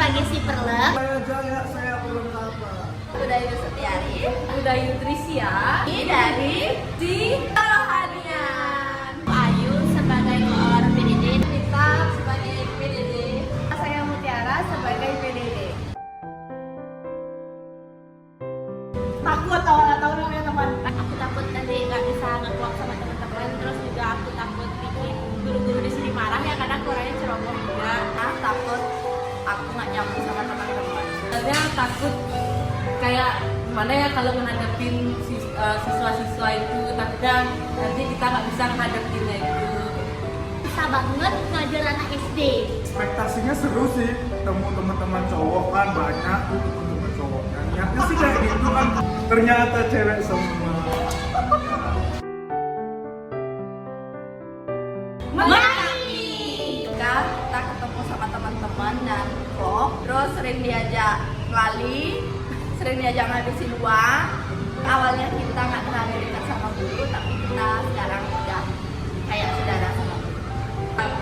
sebagai si Perlem. Saya Jaya, saya perlengkapan. Udayu Setiari, Udayu Trisya ini dari di Rohanian. Ayu sebagai keluar PDD. Kita sebagai PDD. Saya Mutiara sebagai PDD. takut awal-awal namanya teman. Aku takut nanti nggak bisa nge-vlog sama teman-teman. Terus juga aku takut bikin guru-guru di sini marah ya karena aku orangnya ceroboh juga. Takut aku nggak nyambung sama teman-teman. Sebenarnya takut kayak gimana ya kalau menghadapin siswa-siswa itu, tapi kan nanti kita nggak bisa menghadapinnya itu. Bisa banget ngajar anak SD. Ekspektasinya seru sih, temu teman-teman cowok kan banyak tuh teman-teman cowoknya. Niatnya sih kayak gitu kan, ternyata cewek semua. Kita ketemu sama teman-teman dan vlog, terus sering diajak lali, sering diajak ngabisin uang. Awalnya kita nggak terlalu dekat sama guru, tapi kita sekarang udah kayak saudara sama guru.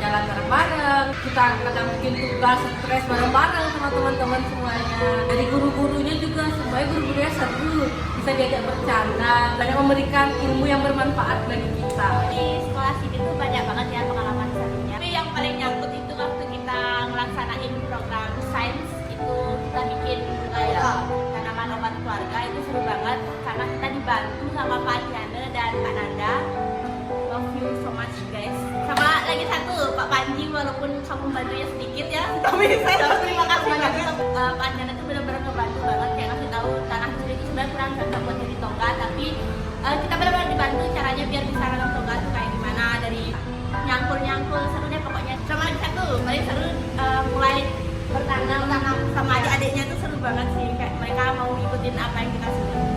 Jalan bareng-bareng, kita kadang bikin tugas stres bareng-bareng sama teman-teman semuanya. Dari guru-gurunya juga, semuanya guru-gurunya seru, bisa diajak bercanda, banyak memberikan ilmu yang bermanfaat bagi kita. Di sekolah sini tuh banyak banget ya pengalaman serunya. Tapi yang paling nyangkut itu waktu kita ngelaksanain program sains itu kita bikin tanaman obat keluarga, itu seru banget karena kita dibantu sama Pak Diana dan Pak Nanda. Love you so much guys. Sama lagi satu Pak Panji, walaupun kamu bantunya sedikit ya, tapi saya terima kasih banyak. Pak Diana itu benar-benar ngebantu banget, kayak ngasih tahu tanah sendiri itu sebenarnya kurang cocok buat jadi tonggak, tapi kita benar-benar dibantu caranya biar bisa nanam tonggak tuh kayak gimana, dari nyangkul seru deh pokoknya. Sama lagi satu paling seru mulai bertanam sama adik-adiknya tuh seru banget sih, kayak mereka mau ngikutin apa yang kita suruh.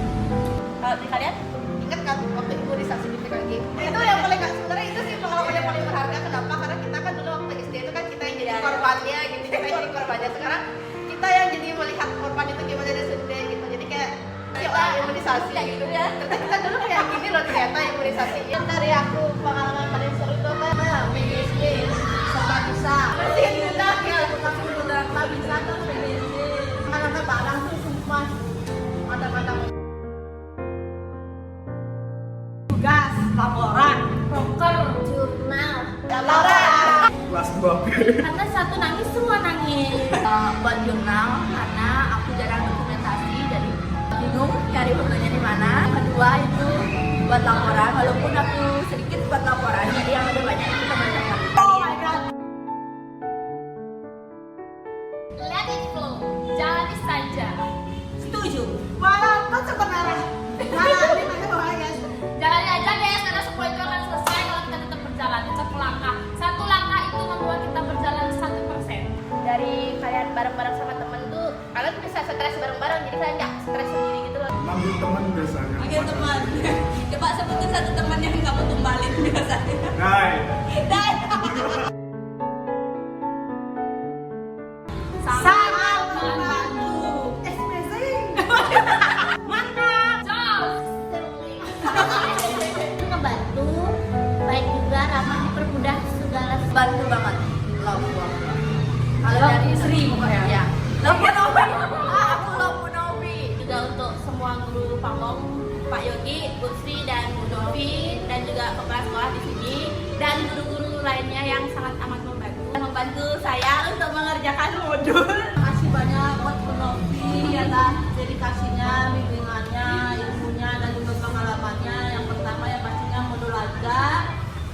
Kalau di kalian Ingat kan waktu imunisasi di PKG? Itu yang paling sebenarnya itu sih pengalaman yang paling berharga. Kenapa? Karena kita kan dulu waktu SD itu kan kita yang jadi korbannya gitu, kita yang jadi korbannya. Sekarang kita yang jadi melihat korban itu gimana dia sedih gitu. Jadi kayak kita imunisasi gitu ya. Ternyata kita dulu kayak gini loh ternyata imunisasi. Yang dari aku pengalaman paling seru itu apa? PDSD serba bisa. Masih muda ya, masih muda. Nggak bisa tuh PDSD. Karena barang tuh sumpah mata-mata. Tugas, laporan, proker, jurnal laporan. Kelas 2B. karena satu nangis semua nangis. Buat jurnal karena aku jarang dokumentasi jadi bingung cari fotonya di mana. Kedua itu buat laporan, walaupun aku sedikit buat laporan, jadi yang lebih banyak itu kebanyakan. Oh my god. Let it flow, jalani saja. Setuju. Walaupun sebenarnya malah ini mana bawah guys. Jalani aja guys, karena semua itu akan selesai kalau kita tetap berjalan. Satu langkah. Satu langkah itu membuat kita berjalan 1%. Dari kalian bareng-bareng sama temen tuh, kalian bisa stres bareng-bareng, jadi kalian nggak stres sendiri gitu loh. Ngambil teman biasanya. Oke teman, coba sebutin satu teman yang kamu tumbalin biasanya. Hai. Sangat membantu. Amazing. Mantap. Jos. Itu ngebantu, baik juga ramah, dipermudah segala Bantu banget. Love. Kalau Love dari Sri pokoknya. Ya. Love Novi. Aku Love Novi. juga untuk semua guru pamong, Pak Yogi, Bu Sri dan Bu Novi, dan juga kepala sekolah di sini dan guru-guru lainnya yang sangat amat membantu saya untuk mengerjakan modul. Makasih banyak buat Bu Novi ya kan, dedikasinya, bimbingannya, ilmunya dan juga pengalamannya. Yang pertama yang pastinya modul ajar.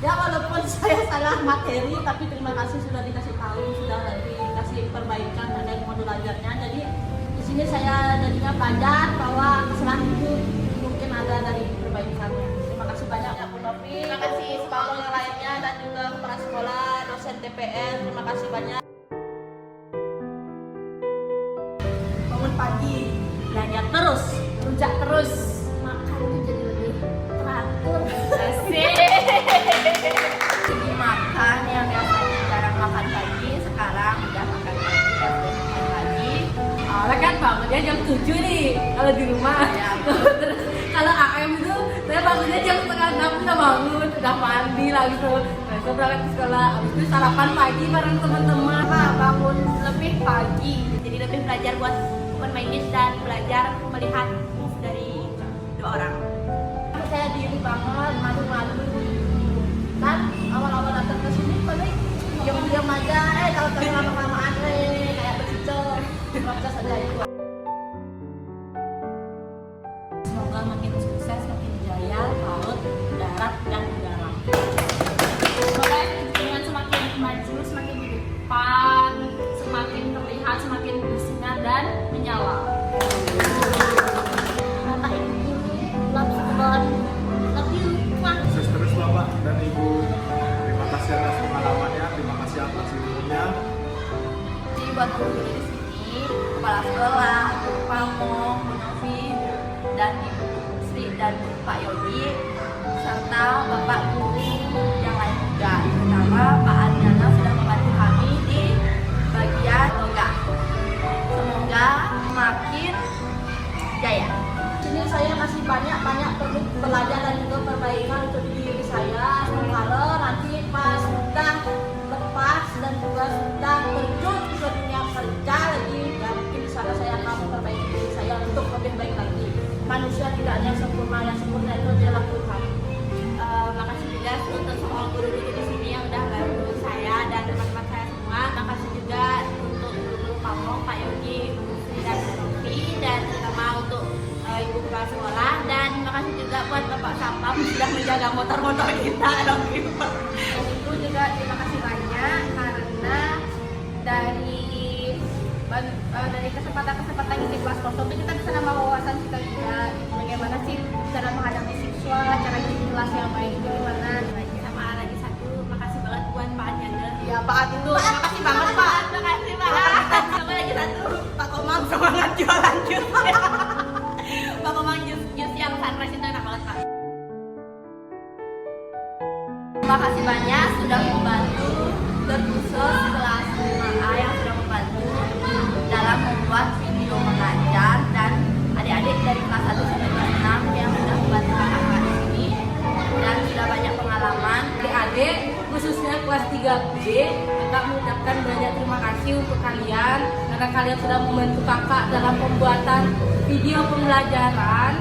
Ya walaupun saya salah materi, tapi terima kasih sudah dikasih tahu, sudah dikasih perbaikan terkait modul ajarnya. Jadi di sini saya jadinya pelajar bahwa kesalahan itu mungkin ada dari perbaikannya. Terima kasih banyak ya Bu Novi. Terima kasih Semua yang lainnya dan juga kepala sekolah, dosen TPN. Terima kasih banyak. Bangun pagi, belajar terus, rujak terus. Makan itu jadi lebih teratur. Asik. Segi makan yang biasanya jarang makan pagi, sekarang udah makan pagi, udah makan pagi. Awalnya kan bangunnya jam 7 nih kalau di rumah. Ya. Terus kalau AM itu saya bangunnya jam setengah 6 udah bangun, udah mandi lah gitu. Besok berangkat ke sekolah, habis itu sarapan pagi bareng teman-teman. Bangun lebih pagi. belajar buat open minded dan belajar melihat move dari dua orang. Saya diri banget, malu-malu. Kan awal-awal datang ke sini paling diam-diam aja, kalau lama-lamaan kayak begitu. Proses aja itu. Semoga makin sukses, makin jaya, laut, darat, dan udara. Semoga dengan semakin maju, semakin di depan, semakin terlihat, semakin bersinar dan menyala. Kata ibu, love you, Sukses terus Bapak dan Ibu. Terima kasih atas pengalamannya, terima kasih atas ilmunya. Jadi buat guru di sini, kepala sekolah, Bu Pamong, Bu Novi, dan Ibu Sri dan Pak Yogi, serta Bapak guru yang lain juga, terutama Pak Adriana sudah membantu kami di bagian logam. Semoga makin jaya. Sini saya masih banyak perlu belajar dan juga perbaikan untuk diri saya. Semoga nanti pas sudah lepas dan juga sudah terjun ke dunia kerja lagi, ya mungkin di sana saya akan memperbaiki diri saya untuk lebih baik lagi. Manusia tidak ada yang sempurna itu adalah Tuhan. Makasih juga untuk semua guru-guru di sini yang udah bantu saya dan teman-teman saya semua. Makasih juga untuk guru Pamong, Pak Yogi, Bu Sri dan Bu Novi, dan terutama untuk ibu kepala sekolah, dan makasih juga buat Bapak Sapam sudah menjaga motor-motor kita. Itu juga terima kasih banyak karena dari kesempatan-kesempatan di kelas kosong itu kita bisa nambah wawasan kita juga bagaimana sih cara menghadapi siswa, cara jadi kelas yang baik itu gimana. Sama lagi satu, makasih banget buat Pak Adriana. Ya Pak Adin tuh, terima kasih banget Pak. Makasih Pak. Sama lagi satu, Pak Komang semangat jualan jus. Pak Komang jus yang sunrise itu enak banget Pak. Terima kasih banyak sudah membantu, terkhusus kelas 5A yang sudah membantu dalam membuat video mengajar, dan adik-adik dari kelas 1 sampai kelas 6 yang sudah membantu kakak di sini dan sudah banyak pengalaman. Adik-adik khususnya kelas 3B, kakak mengucapkan banyak terima kasih untuk kalian karena kalian sudah membantu kakak dalam pembuatan video pembelajaran.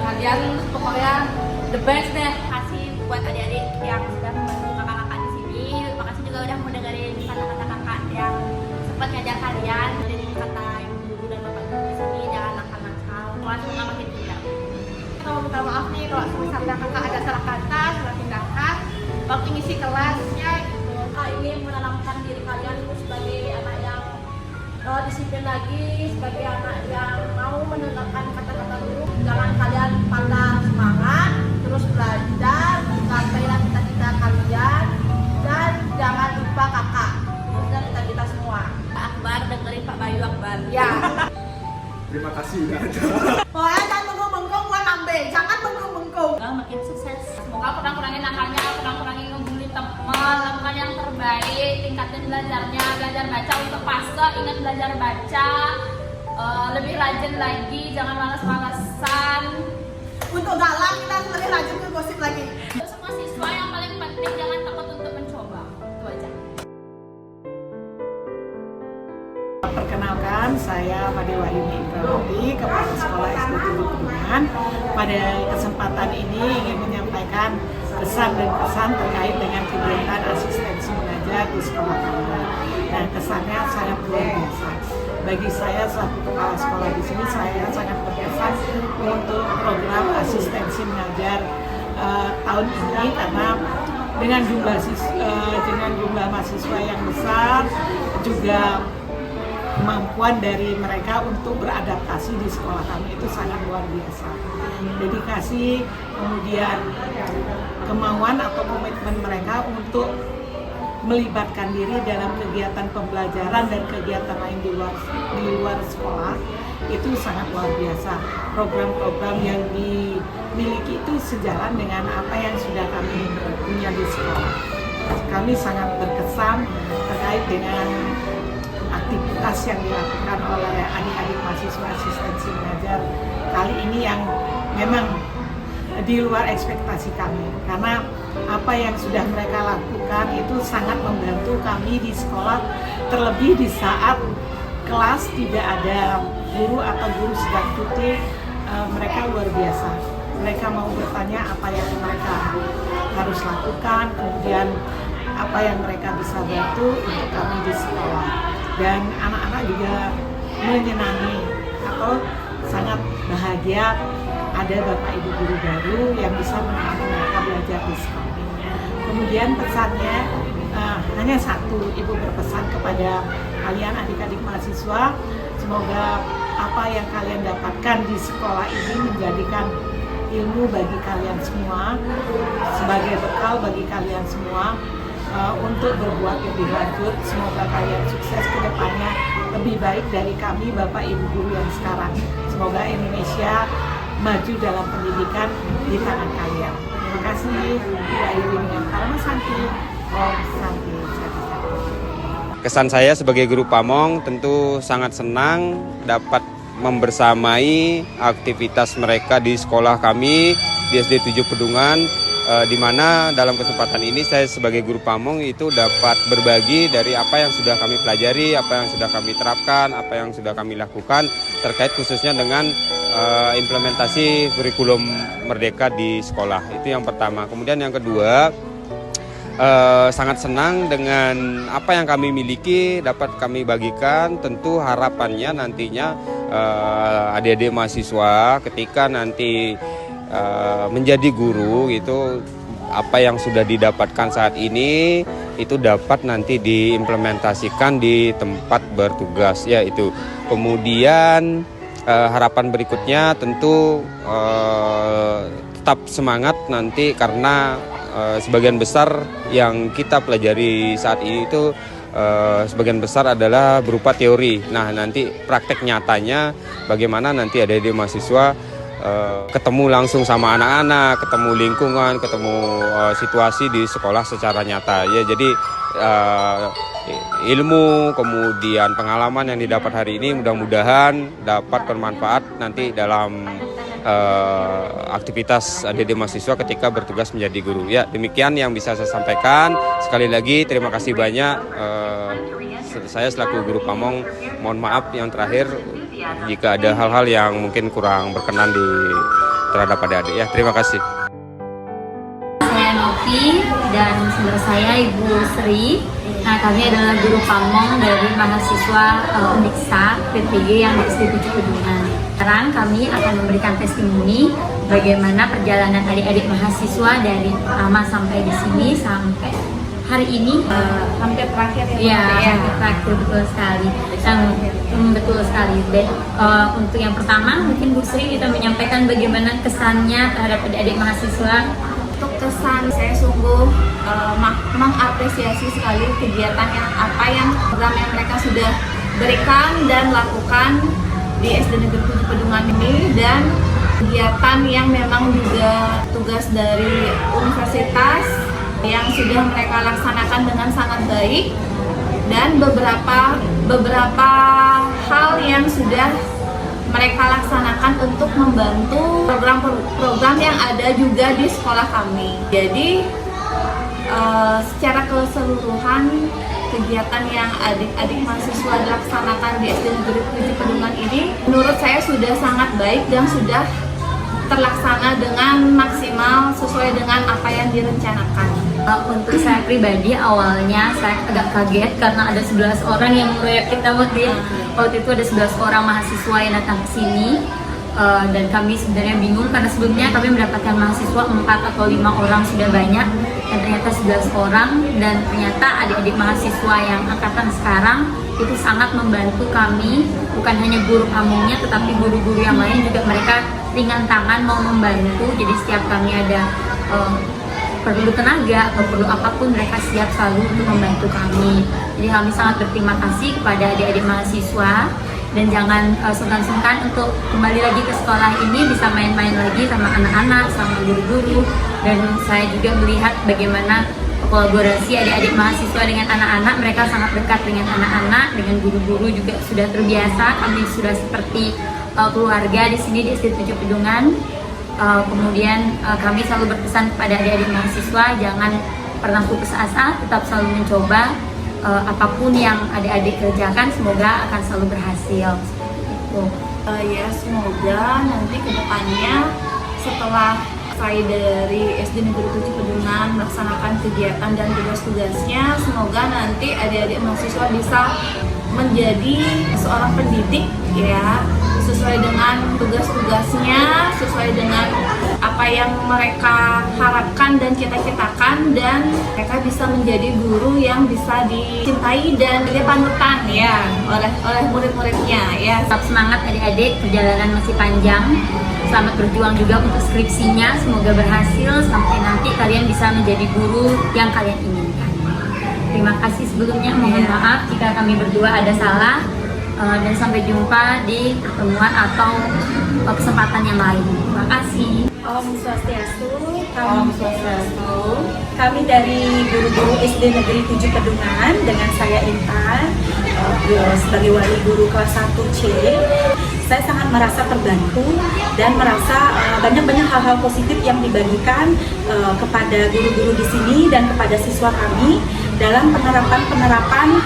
Kalian pokoknya the best deh. Makasih buat adik-adik yang sudah membantu kakak-kakak di sini. Makasih juga udah mau dengerin kata-kata kakak yang sempat ngajar kalian. Jadi kata ibu guru dan bapak guru di sini, jangan nakal-nakal. Semoga makin pintar. Kalau minta maaf nih kalau misalnya kakak ada salah kata, salah tindakan waktu ngisi kelasnya gitu. Kakak ingin menanamkan diri kalian sebagai anak yang disiplin lagi, sebagai anak yang mau mendengarkan kata-kata guru. Jangan kalian patah semangat, terus belajar, capailah cita-cita kalian, dan jangan lupa kakak, khususnya kita semua. Pak Akbar, dengerin Pak Bayu Akbar. Ya. Terima kasih udah ada. Pokoknya jangan bengkong-bengkong, jangan bengkong-bengkong. Makin sukses. Semoga kurang-kurangin nakalnya, kurang-kurangin ngebully teman, lakukan yang terbaik, tingkatin belajarnya, belajar baca untuk fase, ingat belajar baca, lebih rajin lagi, jangan malas-malasan. Untuk galak kita harus lebih rajin ke gosip lagi. Untuk semua siswa yang paling penting jangan takut untuk mencoba. Itu aja. Perkenalkan, saya Made Wahyuni Indrawati, Kepala Sekolah SD Tulu Kedungan. Pada kesempatan ini ingin menyampaikan kesan dan pesan terkait dengan kegiatan asistensi mengajar di sekolah kami. Nah, kesannya sangat luar biasa. Bagi saya selaku kepala sekolah di sini, saya sangat berkesan untuk program asistensi mengajar tahun ini karena dengan jumlah mahasiswa yang besar, juga kemampuan dari mereka untuk beradaptasi di sekolah kami itu sangat luar biasa. Dedikasi, kemudian kemauan atau komitmen mereka untuk melibatkan diri dalam kegiatan pembelajaran dan kegiatan lain di luar sekolah itu sangat luar biasa. Program-program yang dimiliki itu sejalan dengan apa yang sudah kami punya di sekolah. Kami sangat berkesan terkait dengan aktivitas yang dilakukan oleh adik-adik mahasiswa asistensi mengajar kali ini yang memang di luar ekspektasi kami, karena apa yang sudah mereka lakukan itu sangat membantu kami di sekolah, terlebih di saat kelas tidak ada guru atau guru substitusi, mereka luar biasa. Mereka mau bertanya apa yang mereka harus lakukan, kemudian apa yang mereka bisa bantu untuk kami di sekolah. Dan anak-anak juga menyenangi atau sangat bahagia ada Bapak Ibu guru baru yang bisa menemani mereka belajar di sekolah. Kemudian pesannya hanya satu, Ibu berpesan kepada kalian adik-adik mahasiswa, semoga apa yang kalian dapatkan di sekolah ini menjadikan ilmu bagi kalian semua, sebagai bekal bagi kalian semua untuk berbuat lebih lanjut. Semoga kalian sukses ke depannya lebih baik dari kami Bapak Ibu guru yang sekarang. Semoga Indonesia maju dalam pendidikan di tangan kalian. Terima kasih. Diakhiri dengan Karma Santi. Om Santi. Kesan saya sebagai guru Pamong tentu sangat senang dapat membersamai aktivitas mereka di sekolah kami di SD 7 Pedungan, di mana dalam kesempatan ini saya sebagai guru Pamong itu dapat berbagi dari apa yang sudah kami pelajari, apa yang sudah kami terapkan, apa yang sudah kami lakukan terkait khususnya dengan implementasi kurikulum Merdeka di sekolah. Itu yang pertama. Kemudian yang kedua, sangat senang dengan apa yang kami miliki dapat kami bagikan. Tentu harapannya nantinya adik-adik mahasiswa ketika nanti menjadi guru itu apa yang sudah didapatkan saat ini itu dapat nanti diimplementasikan di tempat bertugas, yaitu. Kemudian harapan berikutnya tentu tetap semangat nanti karena sebagian besar yang kita pelajari saat ini itu sebagian besar adalah berupa teori. Nah, nanti praktek nyatanya bagaimana nanti adik-adik mahasiswa ketemu langsung sama anak-anak, ketemu lingkungan, ketemu situasi di sekolah secara nyata. Ya, jadi ilmu kemudian pengalaman yang didapat hari ini mudah-mudahan dapat bermanfaat nanti dalam aktivitas adik-adik mahasiswa ketika bertugas menjadi guru. Ya, demikian yang bisa saya sampaikan. Sekali lagi terima kasih banyak. Saya selaku guru Pamong mohon maaf yang terakhir jika ada hal-hal yang mungkin kurang berkenan terhadap adik-adik. Ya, terima kasih. Saya Novi dan saudara saya Ibu Sri. Nah, kami adalah guru Pamong dari mahasiswa Uniksa PTG yang di SD 7 Pedungan. Sekarang kami akan memberikan testimoni bagaimana perjalanan adik-adik mahasiswa dari pertama sampai di sini sampai hari ini Hampir terakhir ya, hampir terakhir, betul sekali. Betul sekali. Dan untuk yang pertama mungkin Bu Sri kita menyampaikan bagaimana kesannya terhadap adik-adik mahasiswa. Untuk kesan, saya sungguh mengapresiasi sekali kegiatan program yang mereka sudah berikan dan lakukan di SD Negeri 7 Pedungan ini, dan kegiatan yang memang juga tugas dari universitas yang sudah mereka laksanakan dengan sangat baik, dan beberapa hal yang sudah mereka laksanakan untuk membantu program-program yang ada juga di sekolah kami. Jadi secara keseluruhan kegiatan yang adik-adik mahasiswa dilaksanakan di SD Negeri 7 Pedungan ini menurut saya sudah sangat baik dan sudah terlaksana dengan maksimal sesuai dengan apa yang direncanakan. Untuk saya pribadi awalnya saya agak kaget karena ada 11 orang yang mengeroyok kita waktu itu ada 11 orang mahasiswa yang datang ke sini, dan kami sebenarnya bingung karena sebelumnya kami mendapatkan mahasiswa 4 atau 5 orang sudah banyak, dan ternyata 11 orang, dan ternyata adik-adik mahasiswa yang angkatan sekarang itu sangat membantu kami, bukan hanya guru Pamongnya tetapi guru-guru yang lain juga mereka ringan tangan mau membantu. Jadi setiap kami ada perlu tenaga atau perlu apapun mereka siap selalu untuk membantu kami. Jadi kami sangat berterima kasih kepada adik-adik mahasiswa, dan jangan sungkan-sungkan untuk kembali lagi ke sekolah ini, bisa main-main lagi sama anak-anak, sama guru-guru. Dan saya juga melihat bagaimana kolaborasi adik-adik mahasiswa dengan anak-anak, mereka sangat dekat dengan anak-anak, dengan guru-guru juga sudah terbiasa. Kami sudah seperti keluarga di sini di SD 7 Pedungan. Kemudian kami selalu berpesan kepada adik-adik mahasiswa, jangan pernah putus asa, tetap selalu mencoba, apapun yang adik-adik kerjakan semoga akan selalu berhasil. Seperti itu. Ya semoga nanti kedepannya setelah saya dari SD Negeri 7 Pedungan melaksanakan kegiatan dan tugas-tugasnya, semoga nanti adik-adik mahasiswa bisa menjadi seorang pendidik ya, sesuai dengan tugas-tugasnya, sesuai dengan apa yang mereka harapkan dan cita-citakan, dan mereka bisa menjadi guru yang bisa dicintai dan jadi panutan ya oleh murid-muridnya ya. Tetap semangat adik-adik, perjalanan masih panjang. Selamat berjuang juga untuk skripsinya, semoga berhasil sampai nanti kalian bisa menjadi guru yang kalian inginkan. Terima kasih sebelumnya, mohon maaf jika kami berdua ada salah, dan sampai jumpa di pertemuan atau kesempatan yang lain. Terima kasih. Om Swastiastu. Om Swastiastu. Kami dari guru-guru SD Negeri 7 Pedungan dengan saya Intan sebagai wali guru kelas 1C. Saya sangat merasa terbantu dan merasa banyak hal-hal positif yang dibagikan kepada guru-guru di sini dan kepada siswa kami dalam penerapan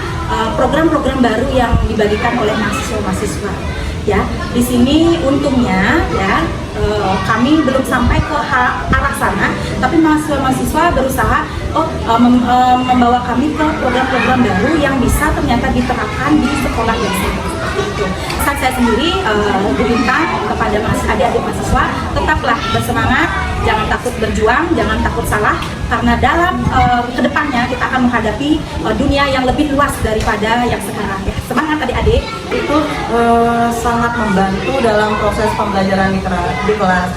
program-program baru yang dibagikan oleh mahasiswa-mahasiswa. Ya, di sini untungnya ya kami belum sampai ke arah sana, tapi mahasiswa-mahasiswa berusaha membawa kami ke program-program baru yang bisa ternyata diterapkan di sekolah yang sama. Itu. Saya sendiri berintan kepada adik-adik mahasiswa, tetaplah bersemangat, jangan takut berjuang, jangan takut salah, karena dalam kedepannya kita akan menghadapi dunia yang lebih luas daripada yang sekarang. Ya, semangat adik-adik. Itu sangat membantu dalam proses pembelajaran di kelas,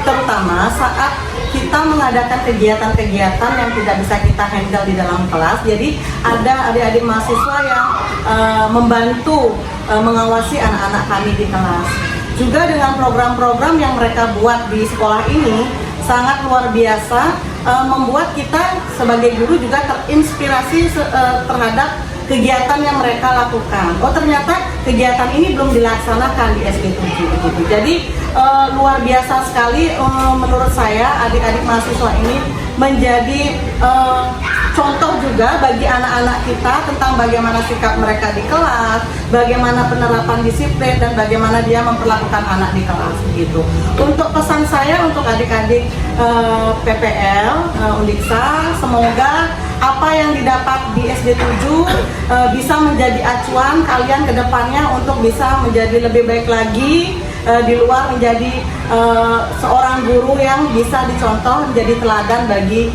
terutama saat kita mengadakan kegiatan-kegiatan yang tidak bisa kita handle di dalam kelas. Jadi ada adik-adik mahasiswa yang membantu mengawasi anak-anak kami di kelas. Juga dengan program-program yang mereka buat di sekolah ini sangat luar biasa, membuat kita sebagai guru juga terinspirasi terhadap kegiatan yang mereka lakukan. Oh, ternyata kegiatan ini belum dilaksanakan di SD 7. Jadi luar biasa sekali menurut saya adik-adik mahasiswa ini menjadi contoh juga bagi anak-anak kita tentang bagaimana sikap mereka di kelas, bagaimana penerapan disiplin, dan bagaimana dia memperlakukan anak di kelas gitu. Untuk pesan saya untuk adik-adik PPL Undiksa, semoga apa yang didapat di SD 7 bisa menjadi acuan kalian ke depannya untuk bisa menjadi lebih baik lagi di luar, menjadi seorang guru yang bisa dicontoh, menjadi teladan bagi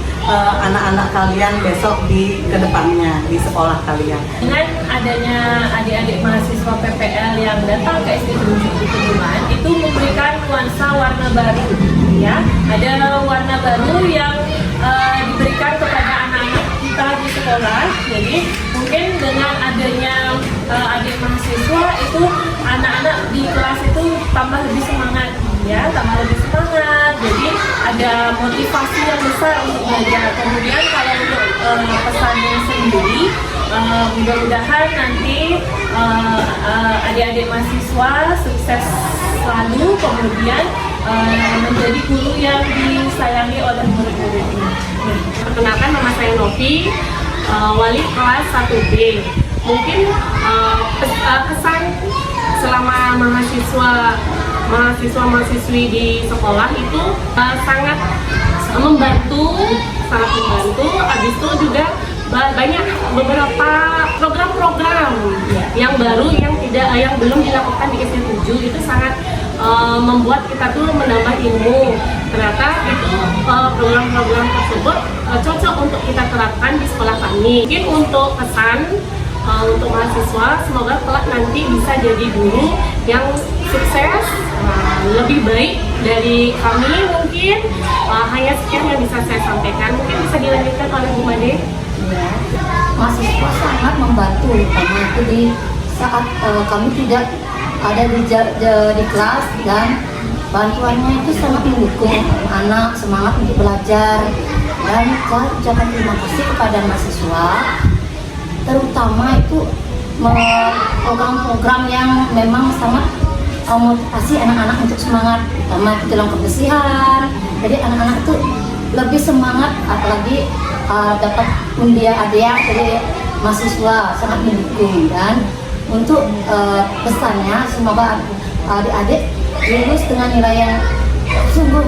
anak-anak kalian besok di kedepannya di sekolah kalian. Dengan adanya adik-adik mahasiswa PPL yang datang ke SD 7 Pedungan itu memberikan nuansa warna baru ya. Ada warna baru yang diberikan kepada anak-anak kita di sekolah. Jadi mungkin dengan adanya adik mahasiswa itu anak-anak di kelas itu tambah lebih semangat ya, tambah lebih semangat. Jadi ada motivasi yang besar untuk belajar. Kemudian kalau untuk pesannya sendiri, mudah-mudahan nanti adik-adik mahasiswa sukses selalu, kemudian menjadi guru yang disayangi oleh murid-muridnya. Perkenalkan, nama saya Novi, wali kelas 1B. Mungkin pesan selama mahasiswa-mahasiswi di sekolah itu sangat membantu. Habis itu juga banyak beberapa program-program yang baru yang belum dilakukan di SD 7 itu sangat membuat kita tuh menambah ilmu. Ternyata itu program-program tersebut cocok untuk kita terapkan di sekolah kami. Mungkin untuk pesan untuk mahasiswa, semoga kelak nanti bisa jadi guru yang sukses, lebih baik dari kami. Mungkin hanya sekian yang bisa saya sampaikan. Mungkin bisa dilanjutkan oleh Bu Made. Ya, mahasiswa sangat membantu, karena itu di saat kami tidak ada di kelas, dan bantuannya itu sangat mendukung anak semangat untuk belajar. Dan saya ucapkan terima kasih kepada mahasiswa, terutama itu program-program yang memang sangat motivasi anak-anak untuk semangat, terutama dalam kebersihan. Jadi anak-anak itu lebih semangat, apalagi dapat undian hadiah. Jadi mahasiswa sangat mendukung. Dan untuk pesannya semoga adik-adik lulus dengan nilai yang sungguh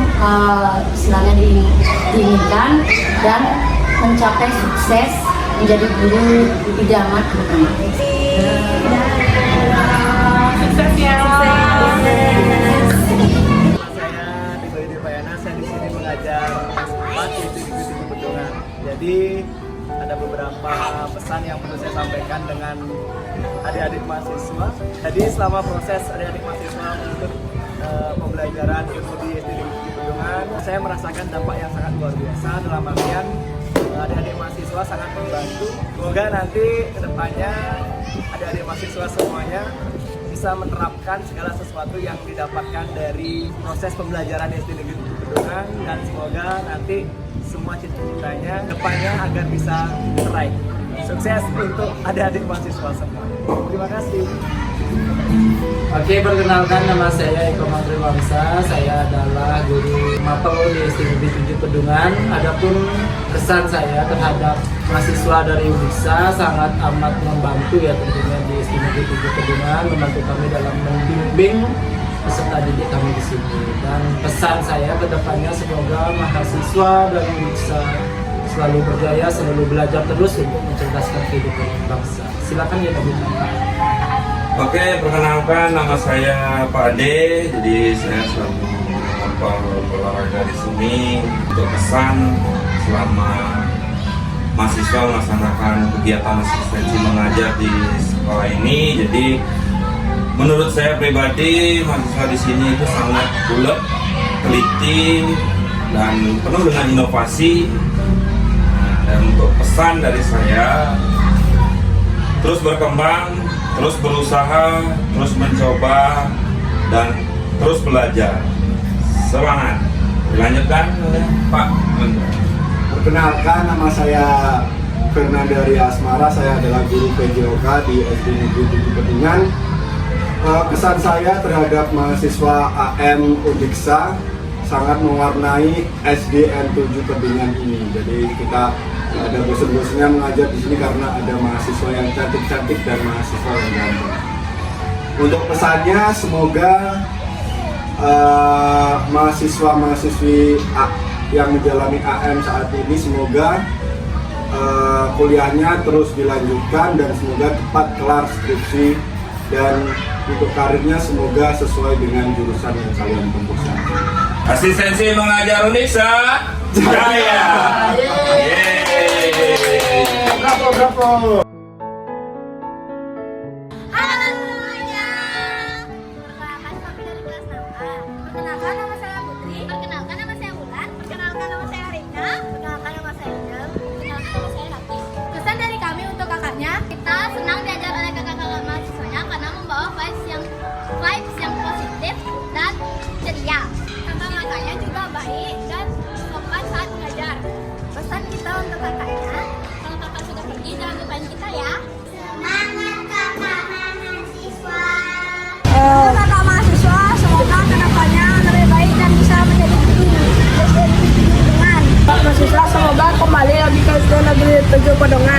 istilahnya diinginkan dan mencapai sukses menjadi guru idaman ke depan. Sukses ya. Saya Tiba Dirpayana, saya di sini mengajar di 7 Pedungan. Jadi ada beberapa pesan yang perlu saya sampaikan dengan adik-adik mahasiswa. Jadi selama proses adik-adik mahasiswa menuntut pembelajaran ilmu di SD Negeri Pedungan, saya merasakan dampak yang sangat luar biasa. Dalam artian adik-adik mahasiswa sangat membantu. Semoga nanti kedepannya adik-adik mahasiswa semuanya bisa menerapkan segala sesuatu yang didapatkan dari proses pembelajaran SD Negeri Pedungan, dan semoga nanti semua cita-citanya depannya agar bisa meraih. Sukses untuk adik-adik mahasiswa semua. Terima kasih. Oke, perkenalkan nama saya Eko Mantri Wangsa. Saya adalah guru mapel di SD Negeri 7 Pedungan. Adapun kesan saya terhadap mahasiswa dari UDIKSA sangat amat membantu ya tentunya di SD Negeri 7 Pedungan, membantu kami dalam membimbing peserta didik kami di sini. Dan pesan saya ke depannya semoga mahasiswa dan UDIKSA selalu berjaya, selalu belajar terus untuk mencerdaskan kehidupan bangsa. Silakan ya Pak. Oke, perkenalkan nama saya Pak Ade. Jadi saya selalu berolahraga di sini. Untuk pesan selama mahasiswa melaksanakan kegiatan asistensi mengajar di sekolah ini, jadi menurut saya pribadi mahasiswa di sini itu sangat bulat, teliti, dan penuh dengan inovasi. Dan untuk pesan dari saya, terus berkembang, terus berusaha, terus mencoba, dan terus belajar. Semangat. Dilanjutkan oleh Pak Menteri. Perkenalkan, nama saya Fernanda Ria Asmara. Saya adalah guru PJOK di SD Negeri 7 Pedungan. Kesan saya terhadap mahasiswa AM UDIKSA sangat mewarnai SDN 7 Pedungan ini. Jadi kita ada bosan-bosannya mengajar di sini karena ada mahasiswa yang cantik-cantik dan mahasiswa yang ganteng. Untuk pesannya, semoga mahasiswa-mahasiswi yang menjalani AM saat ini semoga kuliahnya terus dilanjutkan dan semoga cepat kelar skripsi, dan untuk karirnya semoga sesuai dengan jurusan yang kalian tempuh saat ini. Asistensi mengajar UDIKSA jaya. Bravo, bravo. Halo semuanya. Perkenalkan kami dari kelas 6A. Perkenalkan nama saya Putri. Perkenalkan nama saya Ulan. Perkenalkan nama saya Rina. Perkenalkan nama saya Ijal. Perkenalkan nama saya Rati. Kesan dari kami untuk kakaknya, kita senang diajar oleh kakak-kakak mahasiswanya karena membawa vibes yang positif dan ceria. Kakak-kakaknya juga baik dan sopan saat mengajar. Pesan kita untuk kakaknya, kalau kakak sudah pergi jangan lupain kita ya. Semangat kakak mahasiswa. Kakak mahasiswa, semoga kedepannya lebih baik dan bisa menjadi guru SD Negeri 7 Pedungan. Mahasiswa semoga kembali lagi ke SD Negeri 7 Pedungan.